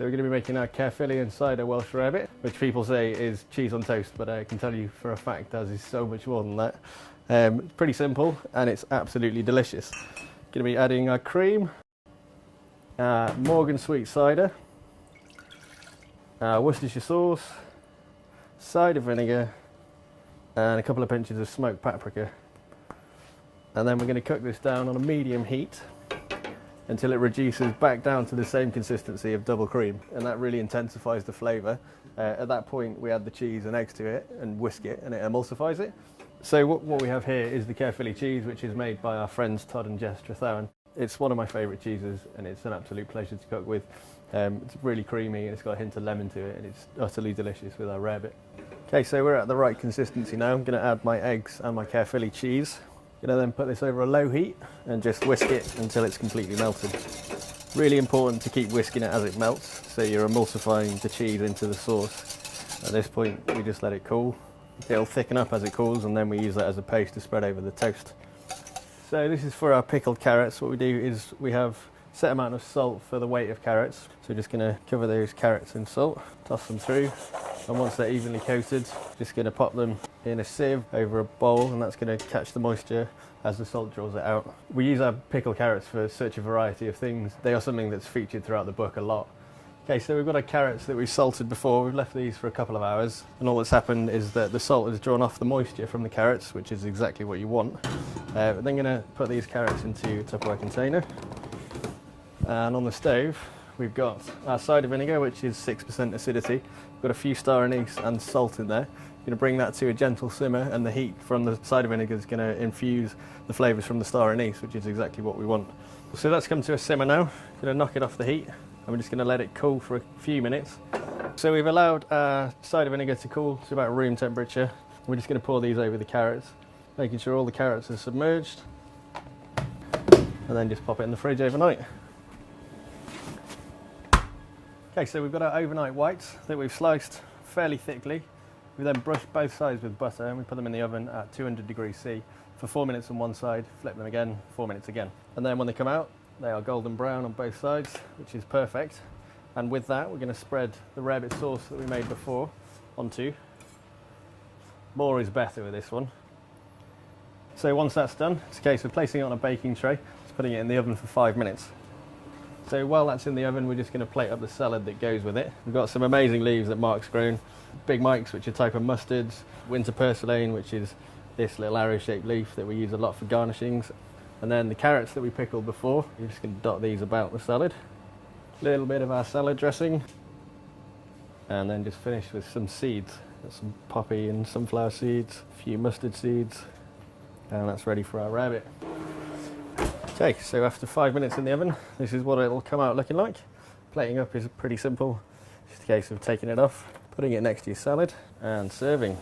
So we're going to be making our Caerphilly and Cider Welsh Rarebit, which people say is cheese on toast, but I can tell you for a fact that is so much more than that. It's pretty simple and it's absolutely delicious. Going to be adding our cream, Morgan sweet cider, Worcestershire sauce, cider vinegar, and a couple of pinches of smoked paprika. And then we're going to cook this down on a medium heat until it reduces back down to the same consistency of double cream, and that really intensifies the flavour. At that point we add the cheese and eggs to it and whisk it, and it emulsifies it. So what we have here is the Caerphilly cheese, which is made by our friends Todd and Jess Trethowan. It's one of my favourite cheeses and it's an absolute pleasure to cook with. It's really creamy and it's got a hint of lemon to it, and it's utterly delicious with our rarebit. Okay, so we're at the right consistency now. I'm going to add my eggs and my Caerphilly cheese. Going to then put this over a low heat and just whisk it until it's completely melted. Really important to keep whisking it as it melts, so you're emulsifying the cheese into the sauce. At this point we just let it cool. It'll thicken up as it cools, and then we use that as a paste to spread over the toast. So this is for our pickled carrots. What we do is we have a set amount of salt for the weight of carrots. So we're just going to cover those carrots in salt, toss them through, and once they're evenly coated, just going to pop them in a sieve over a bowl, and that's going to catch the moisture as the salt draws it out. We use our pickled carrots for such a variety of things. They are something that's featured throughout the book a lot. Okay, so we've got our carrots that we've salted before. We've left these for a couple of hours, and all that's happened is that the salt has drawn off the moisture from the carrots, which is exactly what you want. We're then going to put these carrots into a Tupperware container, and on the stove we've got our cider vinegar, which is 6% acidity. We've got a few star anise and salt in there. We're going to bring that to a gentle simmer, and the heat from the cider vinegar is going to infuse the flavours from the star anise, which is exactly what we want. So that's come to a simmer now. Going to knock it off the heat, and we're just going to let it cool for a few minutes. So we've allowed our cider vinegar to cool to about room temperature. We're just going to pour these over the carrots, making sure all the carrots are submerged, and then just pop it in the fridge overnight. Okay, so we've got our overnight whites that we've sliced fairly thickly. We then brush both sides with butter, and we put them in the oven at 200 degrees C for 4 minutes on one side, flip them again, 4 minutes again. And then when they come out, they are golden brown on both sides, which is perfect. And with that, we're going to spread the rarebit sauce that we made before onto. More is better with this one. So once that's done, it's a case of placing it on a baking tray, just putting it in the oven for 5 minutes. So while that's in the oven, we're just going to plate up the salad that goes with it. We've got some amazing leaves that Mark's grown. Big Mike's, which are a type of mustards. Winter purslane, which is this little arrow-shaped leaf that we use a lot for garnishings. And then the carrots that we pickled before, we're just going to dot these about the salad. A little bit of our salad dressing. And then just finish with some seeds. Got some poppy and sunflower seeds, a few mustard seeds. And that's ready for our rarebit. Okay, so after 5 minutes in the oven, this is what it'll come out looking like. Plating up is pretty simple. Just a case of taking it off, putting it next to your salad, and serving.